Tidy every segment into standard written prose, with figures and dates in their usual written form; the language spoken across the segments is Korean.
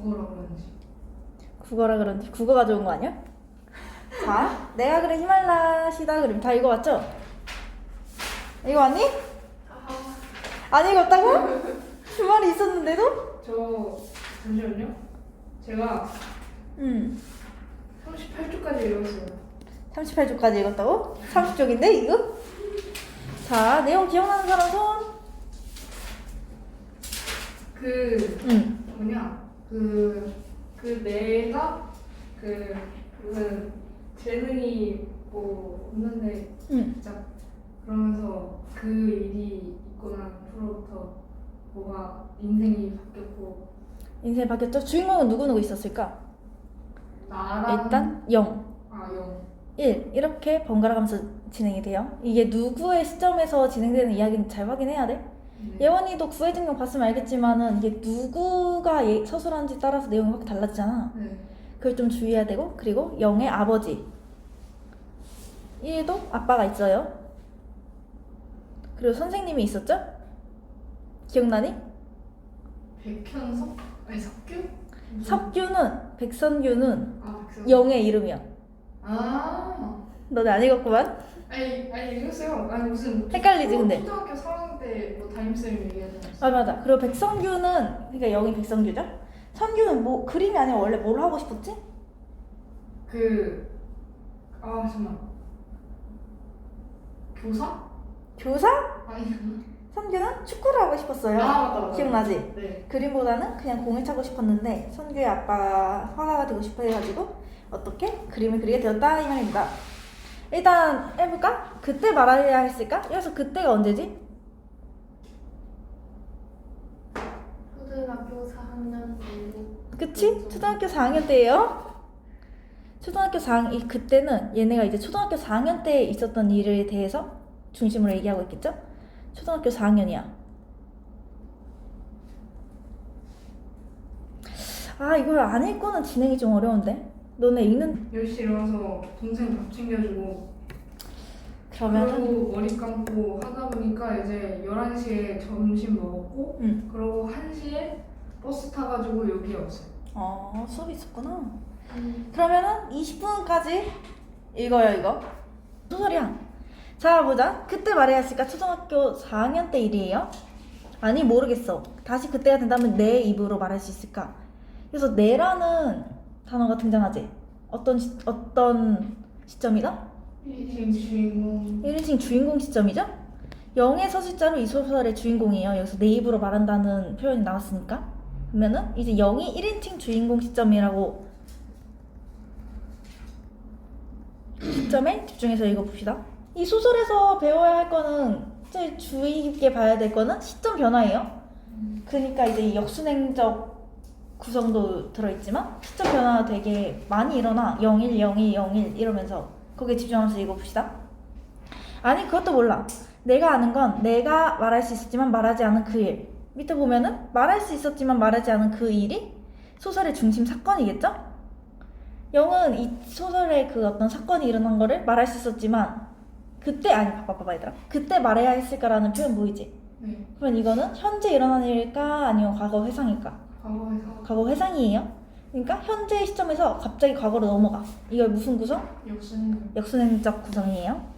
국어라 그런지. 국어라 그런지 국어가 좋은 거 아니야? 자, 내가 그린 히말라시다 그림 다 읽어봤죠? 읽어봤니? 안 읽었다고? 주말이 있었는데도? 저 잠시만요. 제가 38쪽까지 읽었어요. 38쪽까지 읽었다고? 30쪽인데 이거? 자, 내용 기억나는 사람 손? 뭐냐 내가 재능이 뭐 없는데 진짜 그러면서 그 일이 있고 난 후로부터 뭐가 인생이 바뀌었고. 인생이 바뀌었죠? 주인공은 누구 있었을까? 나랑 일단 0, 1 이렇게 번갈아 가면서 진행이 돼요. 이게 누구의 시점에서 진행되는 이야기는 잘 확인해야 돼. 예원이도 구의 증명 봤으면 알겠지만은 이게 누구가 서술하는지 따라서 내용이 확 달라지잖아. 그걸 좀 주의해야 되고, 그리고 0의 아버지 1도 아빠가 있어요. 그리고 선생님이 있었죠? 기억나니? 백현석? 아니 석규? 백선규는 백선. 0의 이름이야. 너네 안 읽었구만? 아니 읽었어요. 아니 무슨 헷갈리지 근데? 초등학교 4학년 때 뭐 담임쌤이 얘기하지 않았어? 맞아. 그리고 백선규는, 그러니까 0이 백선규죠? 선규는 뭐 그림이 아니라 원래 뭘 하고 싶었지? 잠깐만. 교사? 교사? 아니. 선규는 축구를 하고 싶었어요. 맞다. 기억나지? 네. 그림보다는 그냥 공을 차고 싶었는데 선규의 아빠가 화가가 되고 싶어 해가지고 어떻게 그림을 그리게 되었다 이 말입니다. 일단 해볼까? 그때 말해야 했을까? 그래서 그때가 언제지? 초등학교 4학년 때. 그치? 초등학교 4학년 때예요. 초등학교 4학년 그때는 얘네가 이제 초등학교 4학년 때 있었던 일에 대해서 중심으로 얘기하고 있겠죠? 초등학교 4학년이야. 이걸 안 읽고는 진행이 좀 어려운데? 너네 읽는 10시 일어나서 동생 밥 챙겨주고 그러면은 그리고 머리 감고 하다 보니까 이제 11시에 점심 먹었고 그리고 1시에 버스 타가지고 여기 왔어요. 수업이 있었구나. 그러면은 20분까지 읽어요 이거. 소설이야. 자 보자. 그때 말해야 했을까? 초등학교 4학년 때 일이에요? 아니 모르겠어. 다시 그때가 된다면 내 입으로 말할 수 있을까? 그래서 내라는 단어가 등장하지. 어떤 시점이다? 1인칭 주인공. 1인칭 주인공 시점이죠? 0의 서술자로 이 소설의 주인공이에요. 여기서 내 입으로 말한다는 표현이 나왔으니까. 그러면은 이제 0이 1인칭 주인공 시점이라고 시점에 집중해서 읽어봅시다. 이 소설에서 배워야 할 거는 제일 주의 깊게 봐야 될 거는 시점 변화예요. 그러니까 이제 이 역순행적 구성도 들어있지만 시점 변화가 되게 많이 일어나. 01, 02, 01 이러면서 거기에 집중하면서 읽어봅시다. 아니 그것도 몰라. 내가 아는 건 내가 말할 수 있었지만 말하지 않은 그 일. 밑에 보면은 말할 수 있었지만 말하지 않은 그 일이 소설의 중심 사건이겠죠? 0은 이 소설의 그 어떤 사건이 일어난 거를 말할 수 있었지만 그때 봐봐 얘들아. 그때 말해야 했을까라는 표현 보이지? 네. 그러면 이거는 현재 일어난 일일까 아니면 과거 회상일까? 과거 회상이에요. 그러니까 현재의 시점에서 갑자기 과거로 넘어가. 이걸 무슨 구성? 역순행적 구성이에요.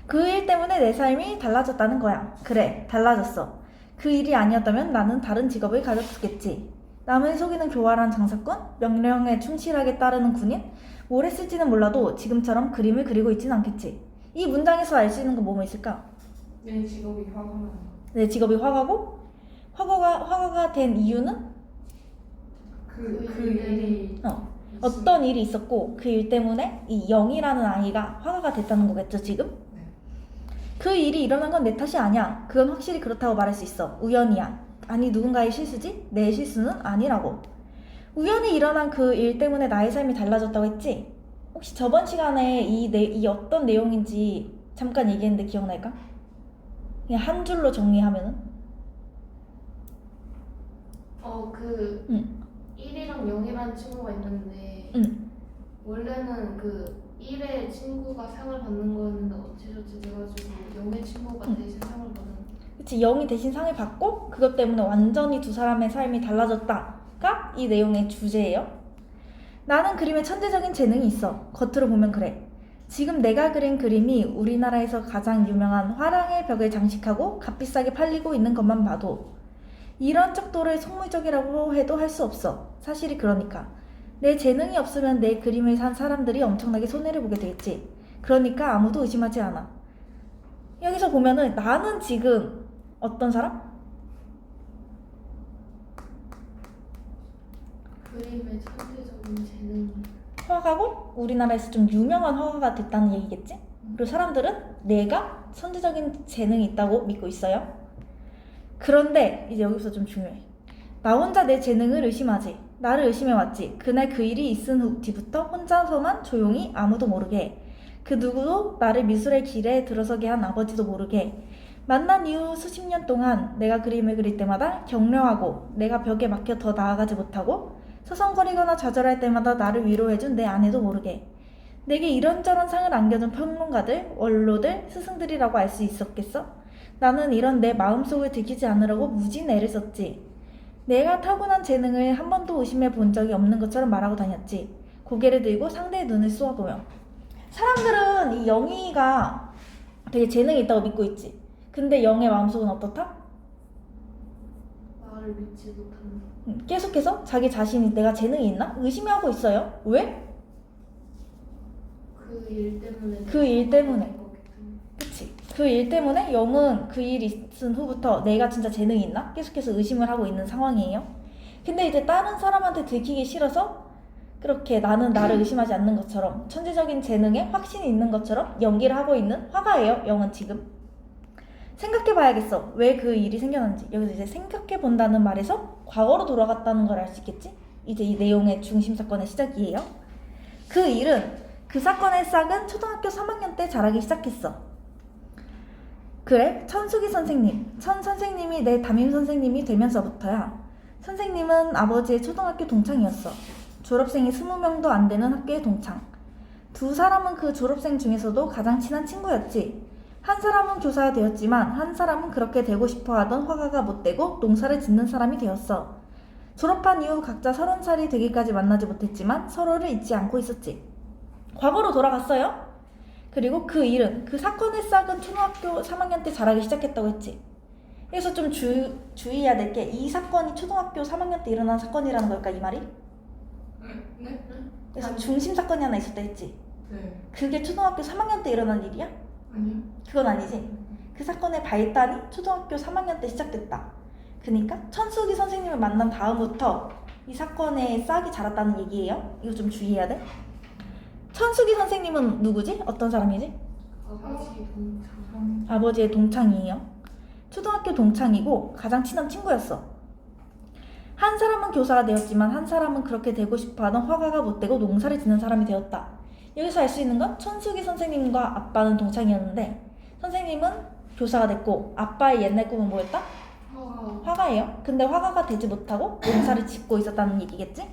그 일 때문에 내 삶이 달라졌다는 거야. 그래, 달라졌어. 그 일이 아니었다면 나는 다른 직업을 가졌겠지. 남을 속이는 교활한 장사꾼, 명령에 충실하게 따르는 군인, 뭘 했을지는 몰라도 지금처럼 그림을 그리고 있진 않겠지. 이 문장에서 알 수 있는 건 뭐뭐 있을까? 내 직업이 화가는. 내 직업이 화가고, 화가가 된 이유는 그 일이 어떤 일이 있었고 그 일 때문에 이 0이라는 아이가 화가가 됐다는 거겠죠 지금? 네. 그 일이 일어난 건 내 탓이 아니야. 그건 확실히 그렇다고 말할 수 있어. 우연이야. 아니 누군가의 실수지? 내 실수는 아니라고. 우연히 일어난 그 일 때문에 나의 삶이 달라졌다고 했지? 혹시 저번 시간에 이 어떤 내용인지 잠깐 얘기했는데 기억날까? 그냥 한 줄로 정리하면은? 1이랑 0이라는 친구가 있는데 원래는 그 1의 친구가 상을 받는 거였는데 어찌저찌 돼가지고 0의 친구가 대신 상을 받는. 그치, 0이 대신 상을 받고 그것 때문에 완전히 두 사람의 삶이 달라졌다가 이 내용의 주제예요. 나는 그림에 천재적인 재능이 있어. 겉으로 보면 그래. 지금 내가 그린 그림이 우리나라에서 가장 유명한 화랑의 벽을 장식하고 값비싸게 팔리고 있는 것만 봐도 이런 척도를 속물적이라고 해도 할 수 없어. 사실이 그러니까. 내 재능이 없으면 내 그림을 산 사람들이 엄청나게 손해를 보게 되겠지. 그러니까 아무도 의심하지 않아. 여기서 보면은 나는 지금 어떤 사람? 그림의 천재적인 재능이 화가고 우리나라에서 좀 유명한 화가가 됐다는 얘기겠지? 그리고 사람들은 내가 천재적인 재능이 있다고 믿고 있어요. 그런데 이제 여기서 좀 중요해. 나 혼자 내 재능을 의심하지. 나를 의심해왔지. 그날 그 일이 있은 뒤부터 혼자서만 조용히 아무도 모르게. 그 누구도 나를 미술의 길에 들어서게 한 아버지도 모르게. 만난 이후 수십 년 동안 내가 그림을 그릴 때마다 격려하고 내가 벽에 막혀 더 나아가지 못하고 서성거리거나 좌절할 때마다 나를 위로해준 내 아내도 모르게. 내게 이런저런 상을 안겨준 평론가들, 원로들, 스승들이라고 알 수 있었겠어? 나는 이런 내 마음속을 들키지 않으려고 무진 애를 썼지. 내가 타고난 재능을 한 번도 의심해 본 적이 없는 것처럼 말하고 다녔지. 고개를 들고 상대의 눈을 쏘아보며. 사람들은 이 영희가 되게 재능이 있다고 믿고 있지. 근데 영의 마음속은 어떻다? 말을 믿지 못한다. 계속해서 자기 자신이 내가 재능이 있나? 의심하고 있어요. 왜? 그 일 때문에. 그 일 때문에. 거기 때문에. 그치. 그 일 때문에 영은 그 일이 있은 후부터 내가 진짜 재능이 있나? 계속해서 의심을 하고 있는 상황이에요. 근데 이제 다른 사람한테 들키기 싫어서 그렇게 나는 나를 의심하지 않는 것처럼 천재적인 재능에 확신이 있는 것처럼 연기를 하고 있는 화가예요. 영은 지금. 생각해봐야겠어. 왜 그 일이 생겨났는지. 여기서 이제 생각해본다는 말에서 과거로 돌아갔다는 걸 알 수 있겠지? 이제 이 내용의 중심 사건의 시작이에요. 그 일은 그 사건의 싹은 초등학교 3학년 때 자라기 시작했어. 그래, 천숙이 선생님. 선생님이 내 담임 선생님이 되면서부터야. 선생님은 아버지의 초등학교 동창이었어. 졸업생이 20명도 안 되는 학교의 동창. 두 사람은 그 졸업생 중에서도 가장 친한 친구였지. 한 사람은 교사가 되었지만 한 사람은 그렇게 되고 싶어 하던 화가가 못 되고 농사를 짓는 사람이 되었어. 졸업한 이후 각자 30살이 되기까지 만나지 못했지만 서로를 잊지 않고 있었지. 과거로 돌아갔어요. 그리고 그 일은, 그 사건의 싹은 초등학교 3학년 때 자라기 시작했다고 했지. 그래서 좀 주의해야 될 게 이 사건이 초등학교 3학년 때 일어난 사건이라는 걸까, 이 말이? 네? 그래서 중심 사건이 하나 있었다 했지. 네. 그게 초등학교 3학년 때 일어난 일이야? 아니요. 그건 아니지. 그 사건의 발단이 초등학교 3학년 때 시작됐다. 그러니까 천숙이 선생님을 만난 다음부터 이 사건의 싹이 자랐다는 얘기예요. 이거 좀 주의해야 돼. 천숙이 선생님은 누구지? 어떤 사람이지? 아버지 동창. 아버지의 동창이에요. 초등학교 동창이고 가장 친한 친구였어. 한 사람은 교사가 되었지만 한 사람은 그렇게 되고 싶어하던 화가가 못 되고 농사를 짓는 사람이 되었다. 여기서 알 수 있는 건 천숙이 선생님과 아빠는 동창이었는데 선생님은 교사가 됐고 아빠의 옛날 꿈은 뭐였다? 화가예요. 근데 화가가 되지 못하고 농사를 짓고 있었다는 얘기겠지?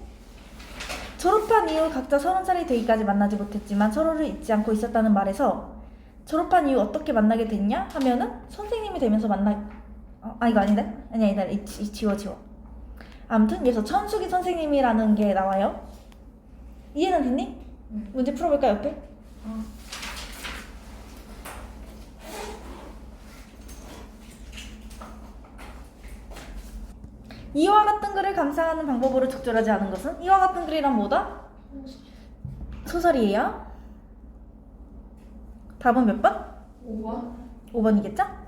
졸업한 이후 각자 30살이 되기까지 만나지 못했지만 서로를 잊지 않고 있었다는 말에서 졸업한 이후 어떻게 만나게 됐냐 하면은 선생님이 되면서 이거 아닌데? 아니야 지워. 아무튼 여기서 천숙이 선생님이라는 게 나와요. 이해는 됐니? 문제 풀어볼까 옆에? 이와 같은 글을 감상하는 방법으로 적절하지 않은 것은? 이와 같은 글이란 뭐다? 소설이에요. 답은 몇 번? 5번? 5번이겠죠?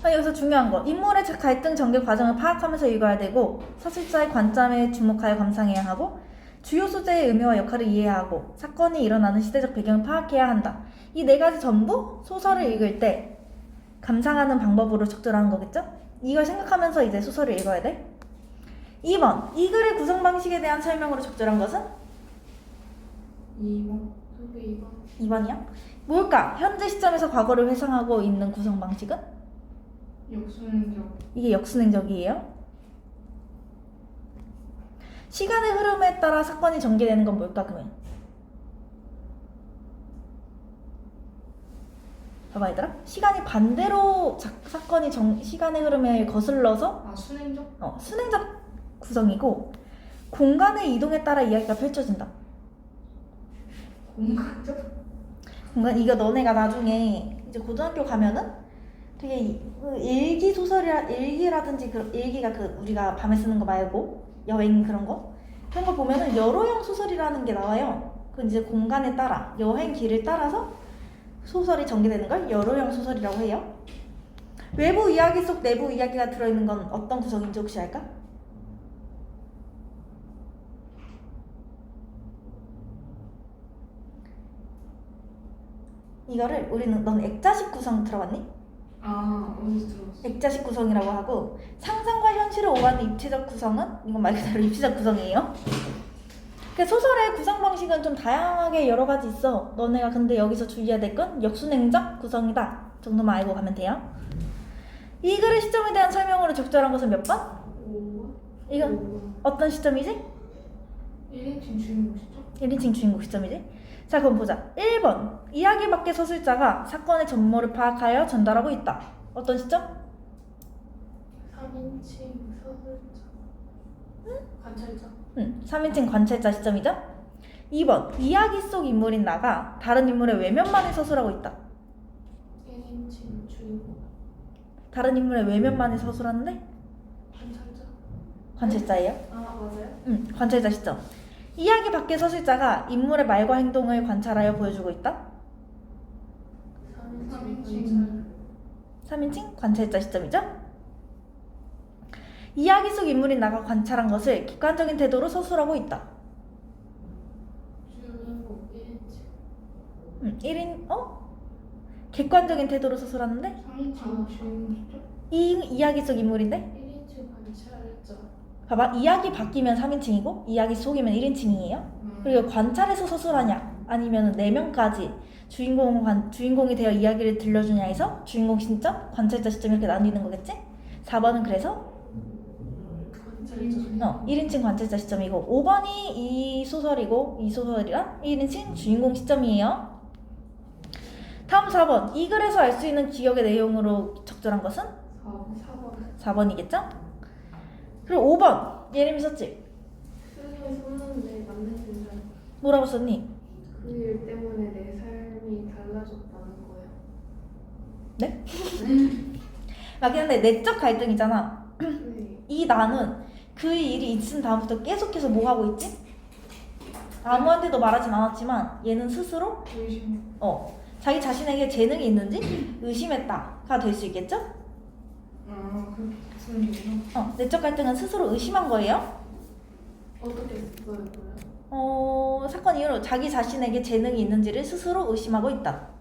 여기서 중요한 거, 인물의 갈등 전개 과정을 파악하면서 읽어야 되고 서술자의 관점에 주목하여 감상해야 하고 주요 소재의 의미와 역할을 이해해야 하고 사건이 일어나는 시대적 배경을 파악해야 한다. 이 네 가지 전부 소설을 읽을 때 감상하는 방법으로 적절한 거겠죠? 이걸 생각하면서 이제 소설을 읽어야 돼. 2번, 이 글의 구성 방식에 대한 설명으로 적절한 것은? 2번? 저게 2번. 2번이야? 뭘까? 현재 시점에서 과거를 회상하고 있는 구성 방식은? 역순적. 이게 역순행적이에요. 시간의 흐름에 따라 사건이 전개되는 건 뭘까 그러면? 봐봐 얘들아, 시간이 반대로 사건이 시간의 흐름에 거슬러서 순행적? 순행적 구성이고 공간의 이동에 따라 이야기가 펼쳐진다. 공간적? 공간 이거 너네가 나중에 이제 고등학교 가면은 되게 그 일기 소설이라 일기라든지 그 일기가 그 우리가 밤에 쓰는 거 말고 여행 그런 거 보면은 여로형 소설이라는 게 나와요. 그 이제 공간에 따라 여행 길을 따라서 소설이 전개되는 걸 여로형 소설이라고 해요. 외부 이야기 속 내부 이야기가 들어있는 건 어떤 구성인지 혹시 알까? 이거를 우리는 넌 액자식 구성 들어봤니? 아, 어디서 들었어? 액자식 구성이라고 하고 상상과 현실을 오가는 입체적 구성은 이건 말 그대로 입체적 구성이에요. 그 소설의 구성 방식은 좀 다양하게 여러 가지 있어. 너네가 근데 여기서 주의해야 될 건 역순행적 구성이다 정도만 알고 가면 돼요. 이 글의 시점에 대한 설명으로 적절한 것은 몇 번? 5번? 이건 어떤 시점이지? 1인칭 주인공 시죠? 1인칭 주인공 시점이지? 자 그럼 보자. 1번 이야기 밖의 서술자가 사건의 전모를 파악하여 전달하고 있다. 어떤 시점? 3인칭 서술자. 관찰자. 3인칭 관찰자 시점이죠? 2번 이야기 속 인물인 나가 다른 인물의 외면만을 서술하고 있다. 1인칭 주인공. 다른 인물의 외면만을 서술하는데 관찰자. 관찰자예요? 아 맞아요? 관찰자 시점. 이야기 밖의 서술자가 인물의 말과 행동을 관찰하여 보여주고 있다. 3인칭 3인칭 관찰자 시점이죠? 이야기 속 인물인 나가 관찰한 것을 객관적인 태도로 서술하고 있다. 주인공 1인칭. 1인 객관적인 태도로 서술하는데 3인칭 주인공 시죠? 이 이야기 속 인물인데 1인칭 관찰자. 봐봐 이야기 바뀌면 3인칭이고 이야기 속이면 1인칭이에요. 그리고 관찰해서 서술하냐 아니면 4명까지 주인공이 되어 이야기를 들려주냐 해서 주인공 시점, 관찰자 시점 이렇게 나뉘는 거겠지? 4번은 그래서 관찰자. 1인칭 관찰자 시점이고 5번이 이 소설이고 이 소설이란 1인칭 주인공 시점이에요. 다음 4번 이 글에서 알 수 있는 기억의 내용으로 적절한 것은 4번. 4번이겠죠? 그리고 5번 예림이 썼지? 수능에 썼는데 맞는 진짜 뭐라고 썼니? 그 일 때문에 내 삶이 달라졌다는 거예요. 네? 맞긴 한데 내적 갈등이잖아. 네. 이 나는 그 일이 있은 다음부터 계속해서 뭐 하고 있지? 아무한테도 말하진 않았지만 얘는 스스로 의심. 자기 자신에게 재능이 있는지 의심했다가 될 수 있겠죠? 아, 그렇게 무슨 얘기죠? 내적 갈등은 스스로 의심한 거예요. 어떻게 써요, 그래요? 사건 이후로 자기 자신에게 재능이 있는지를 스스로 의심하고 있다.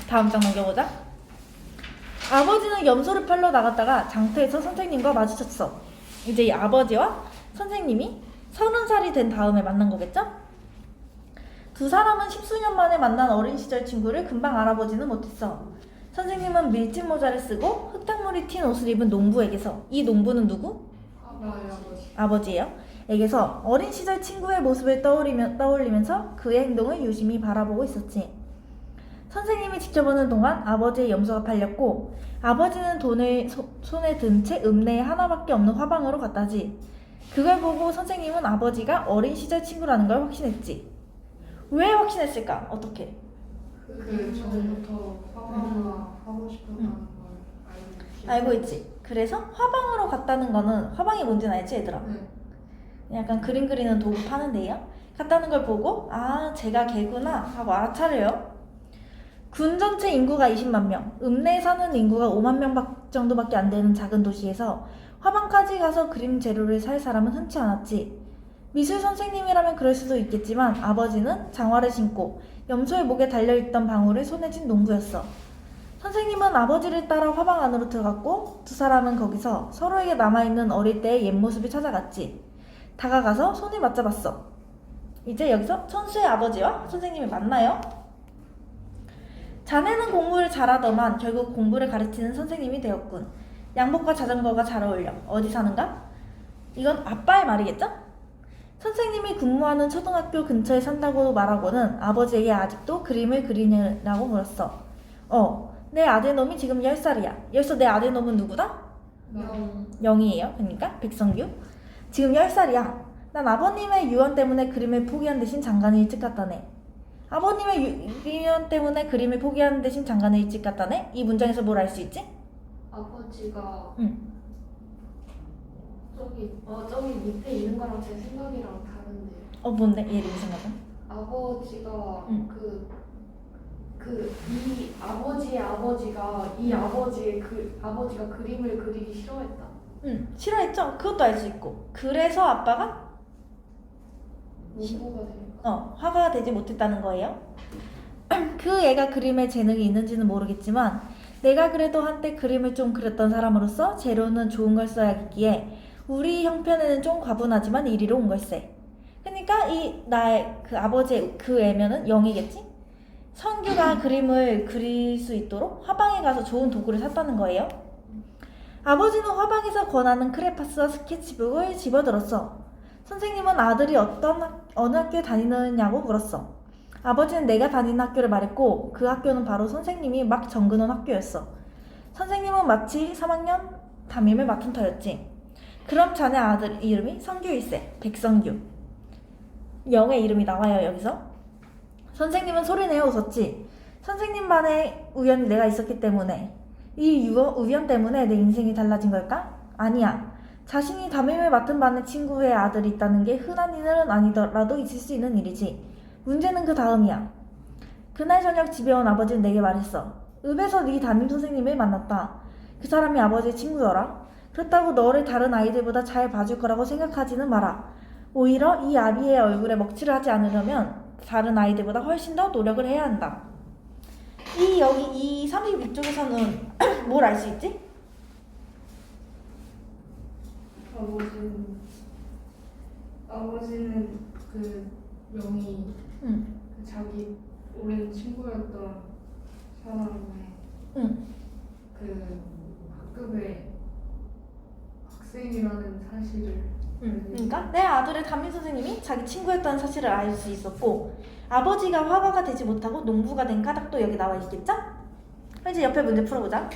다음 장 넘겨보자. 아버지는 염소를 팔러 나갔다가 장터에서 선생님과 마주쳤어. 이제 이 아버지와 선생님이 30살이 된 다음에 만난 거겠죠? 두 사람은 십수년 만에 만난 어린 시절 친구를 금방 알아보지는 못했어. 선생님은 밀짚 모자를 쓰고 흙탕물이 튄 옷을 입은 농부에게서 이 농부는 누구? 아버지예요. 에게서 어린 시절 친구의 모습을 떠올리면서 그의 행동을 유심히 바라보고 있었지. 선생님이 지켜보는 동안 아버지의 염소가 팔렸고 아버지는 돈을 손에 든 채 읍내에 하나밖에 없는 화방으로 갔다지. 그걸 보고 선생님은 아버지가 어린 시절 친구라는 걸 확신했지. 왜 확신했을까? 어떻게? 그 전부터 화방을 하고 싶었다는 걸 알고 있지. 그래서 화방으로 갔다는 거는 화방이 뭔지는 알지 얘들아? 네. 약간 그림 그리는 도구 파는데요. 갔다는 걸 보고 제가 걔구나 하고 알아차려요. 군 전체 인구가 20만 명, 읍내에 사는 인구가 5만 명 정도밖에 안 되는 작은 도시에서 화방까지 가서 그림 재료를 살 사람은 흔치 않았지. 미술 선생님이라면 그럴 수도 있겠지만 아버지는 장화를 신고 염소의 목에 달려있던 방울을 손에 쥔 농부였어. 선생님은 아버지를 따라 화방 안으로 들어갔고 두 사람은 거기서 서로에게 남아있는 어릴 때의 옛 모습을 찾아갔지. 다가가서 손을 맞잡았어. 이제 여기서 천수의 아버지와 선생님이 만나요. 자네는 공부를 잘하더만 결국 공부를 가르치는 선생님이 되었군. 양복과 자전거가 잘 어울려. 어디 사는가? 이건 아빠의 말이겠죠? 선생님이 근무하는 초등학교 근처에 산다고 말하고는 아버지에게 아직도 그림을 그리느라고 물었어. 내 아들놈이 지금 10살이야. 여기서 내 아들놈은 누구다? 영이에요. 그러니까 백성규. 지금 10살이야. 난 아버님의 유언 때문에 그림을 포기한 대신 장가는 일찍 갔다네. 아버님의 유언 때문에 그림을 포기하는 대신 장가는 일찍 갔다네? 이 문장에서 뭘 알 수 있지? 아버지가 응. 저기 밑에 있는 거랑 제 생각이랑 다른데요. 뭔데? 얘 무슨 생각은? 아버지가 응. 이 아버지의 아버지가 이 아버지가 그림을 그리기 싫어했다. 싫어했죠? 그것도 알 수 있고. 그래서 아빠가 농부가 되니까. 화가가 되지 못했다는 거예요. 그 애가 그림에 재능이 있는지는 모르겠지만 내가 그래도 한때 그림을 좀 그렸던 사람으로서 재료는 좋은 걸 써야겠기에 우리 형편에는 좀 과분하지만 이리로 온 걸세. 그러니까 나의 그 아버지의 그 애면은 영이겠지? 성규가 그림을 그릴 수 있도록 화방에 가서 좋은 도구를 샀다는 거예요. 아버지는 화방에서 권하는 크레파스와 스케치북을 집어들었어. 선생님은 아들이 어느 학교에 다니느냐고 물었어. 아버지는 내가 다니는 학교를 말했고 그 학교는 바로 선생님이 막 정근원 학교였어. 선생님은 마치 3학년 담임을 맡은 터였지. 그럼 자네 아들 이름이 성규일세. 백성규. 영의 이름이 나와요 여기서. 선생님은 소리내어 웃었지. 선생님 반에 우연히 내가 있었기 때문에. 이 우연 때문에 내 인생이 달라진 걸까? 아니야. 자신이 담임을 맡은 반에 친구의 아들이 있다는 게 흔한 일은 아니더라도 있을 수 있는 일이지. 문제는 그 다음이야. 그날 저녁 집에 온 아버지는 내게 말했어. 읍에서 네 담임 선생님을 만났다. 그 사람이 아버지의 친구더라. 그렇다고 너를 다른 아이들보다 잘 봐줄 거라고 생각하지는 마라. 오히려 이 아비의 얼굴에 먹칠을 하지 않으려면 다른 아이들보다 훨씬 더 노력을 해야 한다. 이 32쪽에서는 뭘 알 수 있지? 아버지는 그 영이 그 자기 오랜 친구였던 사람의 그 학급의 학생이라는 사실을 그러니까 내 아들의 담임 선생님이 자기 친구였다는 사실을 알 수 있었고 아버지가 화가가 되지 못하고 농부가 된 까닭도 여기 나와 있겠죠? 이제 옆에 문제 풀어보자.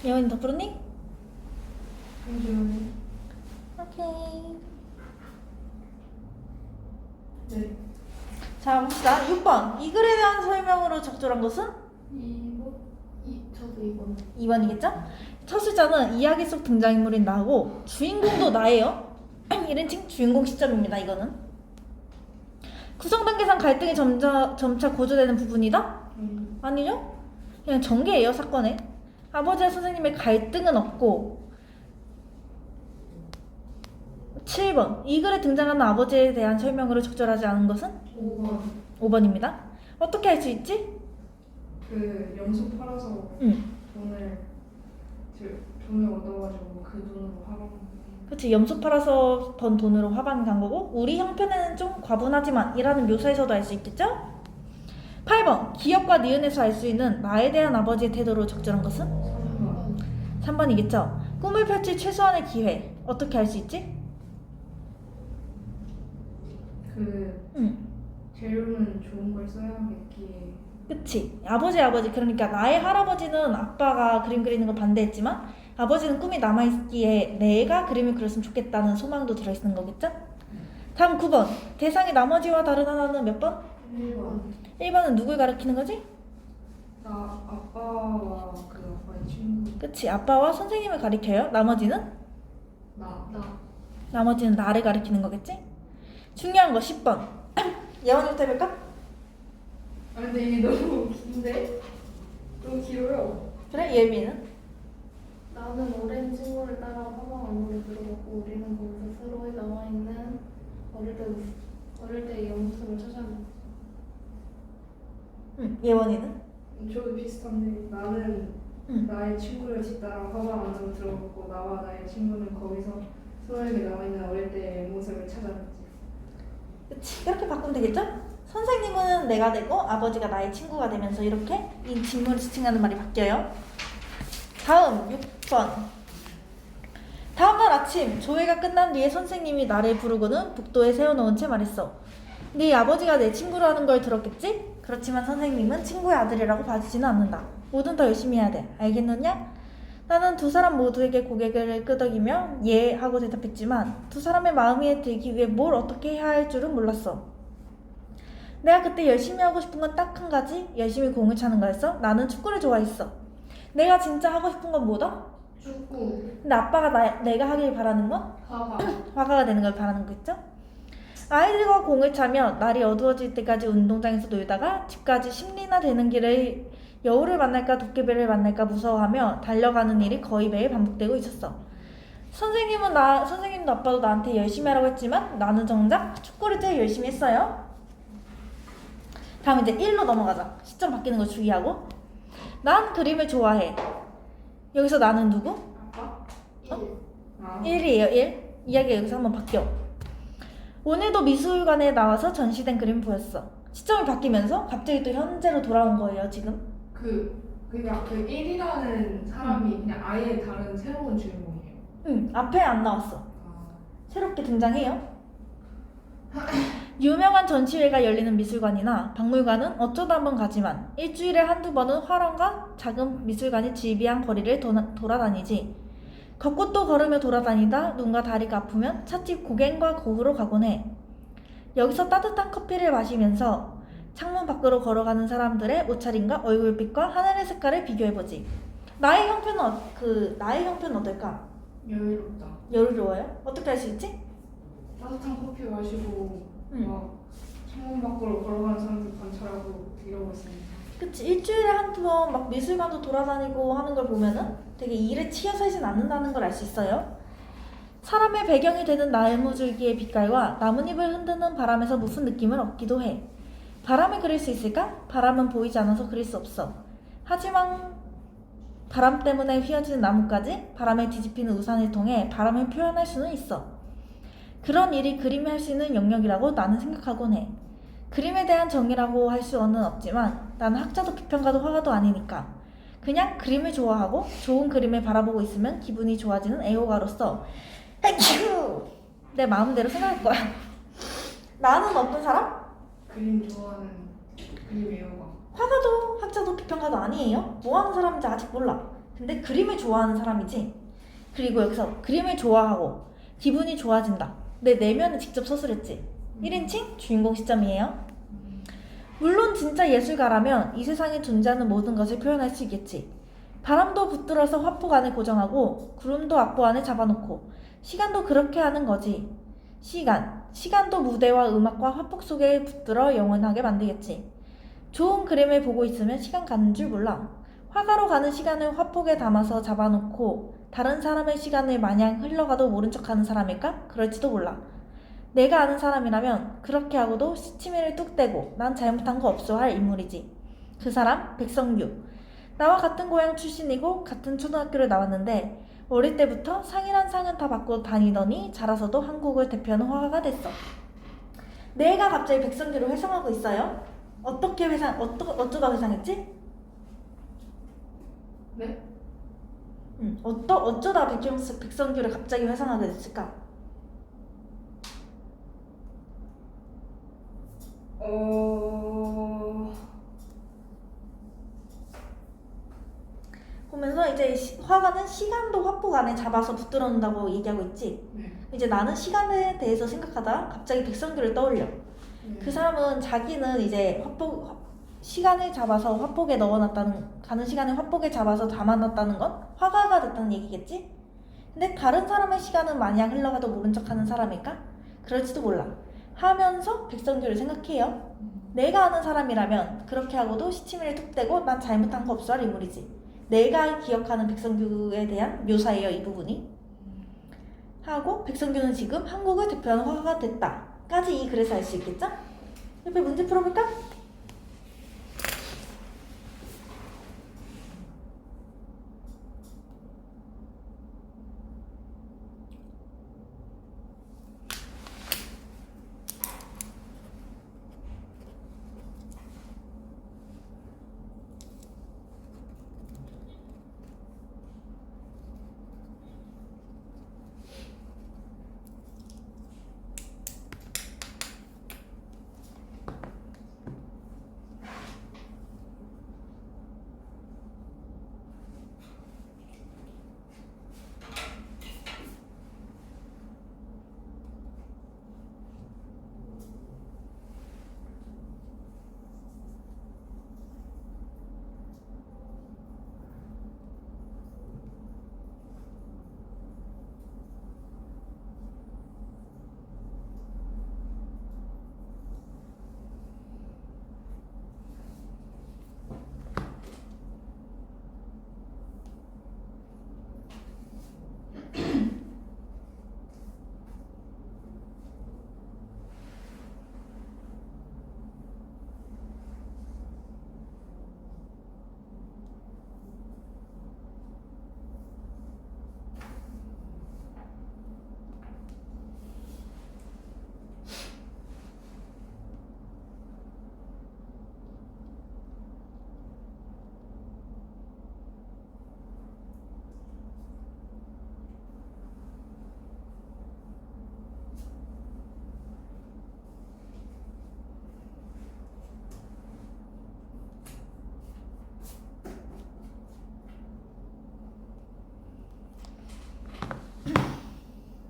예원이 더 풀었니? 잠시만요. 오케이. 네. 자, 봅시다. 6번. 이 글에 대한 설명으로 적절한 것은? 저도 이번 2번이겠죠? 첫 술자는 이야기 속 등장인물인 나고 주인공도 나예요. 1인칭 주인공 시점입니다. 이거는 구성 단계상 갈등이 점차 고조되는 부분이다? 아니죠? 그냥 전개예요. 사건에 아버지와 선생님의 갈등은 없고. 7번 이 글에 등장하는 아버지에 대한 설명으로 적절하지 않은 것은? 5번. 5번입니다. 어떻게 할 수 있지? 그 염소 팔아서 돈을 얻어가지고 그 돈으로 화방. 그치, 염소 팔아서 번 돈으로 화방에 간 거고, 우리 형편에는 좀 과분하지만 이라는 묘사에서도 알 수 있겠죠? 8번 기억과 니은에서 알 수 있는 나에 대한 아버지의 태도로 적절한 것은? 3번이겠죠? 꿈을 펼칠 최소한의 기회. 어떻게 할 수 있지? 재료는 좋은 걸 써야겠기에. 그치, 아버지 그러니까 나의 할아버지는 아빠가 그림 그리는 걸 반대했지만 아버지는 꿈이 남아있기에 내가 그림을 그렸으면 좋겠다는 소망도 들어있는 거겠죠? 다음 9번 대상이 나머지와 다른 하나는 몇 번? 1번. 1번은 누굴 가리키는 거지? 나 아빠와 그 아빠의 친구. 그치, 아빠와 선생님을 가리켜요. 나머지는? 나머지는 나를 가리키는 거겠지? 중요한 거 10번 예원이부터 해볼까? 아 근데 이게 너무 긴데? 너무 길어요. 그래, 예빈은? 나는 오랜 친구를 따라 화방 안으로 들어갔고 우리는 거기서 서로의 남아있는 어릴 때의 모습을 찾아냈어. 예원이는? 저도 비슷한데 나는 나의 친구를 따라 화방 안으로 들어갔고 나와 나의 친구는 거기서 서로에게 남아있는 어릴 때의 모습을 찾아냈지. 그치, 이렇게 바꾸면 되겠죠? 선생님은 내가 되고 아버지가 나의 친구가 되면서 이렇게 이 직무를 지칭하는 말이 바뀌어요. 다음 6번 다음날 아침 조회가 끝난 뒤에 선생님이 나를 부르고는 복도에 세워놓은 채 말했어. 네 아버지가 내 친구라는 걸 들었겠지? 그렇지만 선생님은 친구의 아들이라고 봐주지는 않는다. 뭐든 더 열심히 해야 돼. 알겠느냐? 나는 두 사람 모두에게 고개를 끄덕이며 예 하고 대답했지만 두 사람의 마음에 들기 위해 뭘 어떻게 해야 할 줄은 몰랐어. 내가 그때 열심히 하고 싶은 건 딱 한 가지, 열심히 공을 차는 거였어. 나는 축구를 좋아했어. 내가 진짜 하고 싶은 건 뭐다? 축구. 근데 아빠가 내가 하길 바라는 건? 화가가 되는 걸 바라는 거겠죠? 아이들과 공을 차며 날이 어두워질 때까지 운동장에서 놀다가 집까지 10리나 되는 길을 여우를 만날까 도깨비를 만날까 무서워하며 달려가는 일이 거의 매일 반복되고 있었어. 선생님도 아빠도 나한테 열심히 하라고 했지만 나는 정작 축구를 제일 열심히 했어요. 다음 이제 1로 넘어가자. 시점 바뀌는 거 주의하고. 난 그림을 좋아해. 여기서 나는 누구? 아빠? 1이에요. 1. 이야기가 여기서 한번 바뀌어. 오늘도 미술관에 나와서 전시된 그림 보였어. 시점이 바뀌면서 갑자기 또 현재로 돌아온 거예요. 지금. 그냥 그 1이라는 사람이 그냥 아예 다른 새로운 주인공이에요. 앞에 안 나왔어. 새롭게 등장해요. 유명한 전시회가 열리는 미술관이나 박물관은 어쩌다 한번 가지만 일주일에 한두 번은 화廊과 작은 미술관이 즐비한 거리를 돌아다니지. 걷고 또 걸으며 돌아다니다 눈과 다리가 아프면 찻집 고갱과 고흐로 가곤 해. 여기서 따뜻한 커피를 마시면서 창문 밖으로 걸어가는 사람들의 옷차림과 얼굴빛과 하늘의 색깔을 비교해보지. 나의 형편은 어떨까? 여유롭다. 여유로워요? 어떻게 할 수 있지? 따뜻한 커피 마시고 막 창문 밖으로 걸어가는 사람들 관찰하고 이러고 있습니다. 그치, 일주일에 한두 번 막 미술관도 돌아다니고 하는 걸 보면은 되게 일에 치여 살진 않는다는 걸 알 수 있어요. 사람의 배경이 되는 나무줄기의 빛깔과 나뭇잎을 흔드는 바람에서 무슨 느낌을 얻기도 해. 바람을 그릴 수 있을까? 바람은 보이지 않아서 그릴 수 없어. 하지만 바람 때문에 휘어지는 나뭇가지, 바람에 뒤집히는 우산을 통해 바람을 표현할 수는 있어. 그런 일이 그림이 할 수 있는 영역이라고 나는 생각하곤 해. 그림에 대한 정의라고 할 수는 없지만 나는 학자도 비평가도 화가도 아니니까 그냥 그림을 좋아하고 좋은 그림을 바라보고 있으면 기분이 좋아지는 애호가로서 내 마음대로 생각할 거야. 나는 어떤 사람? 그림 좋아하는 그림 애호가. 화가도 학자도 비평가도 아니에요. 뭐 하는 사람인지 아직 몰라. 근데 그림을 좋아하는 사람이지. 그리고 여기서 그림을 좋아하고 기분이 좋아진다. 내 내면을 직접 서술했지. 1인칭 주인공 시점이에요. 물론 진짜 예술가라면 이 세상에 존재하는 모든 것을 표현할 수 있겠지. 바람도 붙들어서 화폭 안에 고정하고 구름도 악보 안에 잡아놓고 시간도 그렇게 하는 거지. 시간도 무대와 음악과 화폭 속에 붙들어 영원하게 만들겠지. 좋은 그림을 보고 있으면 시간 가는 줄 몰라. 화가로 가는 시간을 화폭에 담아서 잡아놓고 다른 사람의 시간을 마냥 흘러가도 모른 척하는 사람일까? 그럴지도 몰라. 내가 아는 사람이라면 그렇게 하고도 시치미를 뚝 떼고 난 잘못한 거 없어 할 인물이지. 그 사람 백성규. 나와 같은 고향 출신이고 같은 초등학교를 나왔는데 어릴 때부터 상이란 상은 다 받고 다니더니 자라서도 한국을 대표하는 화가가 됐어. 내가 갑자기 백성규를 회상하고 있어요. 어쩌다 회상했지? 네? 어쩌다 백성규를 갑자기 회상하게 됐을까? 보면서 이제 화가는 시간도 화폭 안에 잡아서 붙들어 놓는다고 얘기하고 있지. 네. 이제 나는 시간에 대해서 생각하다가 갑자기 백성규를 떠올려. 그 사람은 자기는 이제 시간을 잡아서 화폭에 넣어놨다는, 가는 시간을 화폭에 잡아서 담아놨다는 건 화가가 됐다는 얘기겠지? 근데 다른 사람의 시간은 마냥 흘러가도 모른 척하는 사람일까? 그럴지도 몰라. 하면서 백성규를 생각해요. 내가 아는 사람이라면 그렇게 하고도 시치미를 툭 떼고 난 잘못한 거 없어 할 인물이지. 내가 기억하는 백성규에 대한 묘사예요, 이 부분이. 하고 백성규는 지금 한국을 대표하는 화가가 됐다 까지 이 글에서 알 수 있겠죠? 옆에 문제 풀어볼까?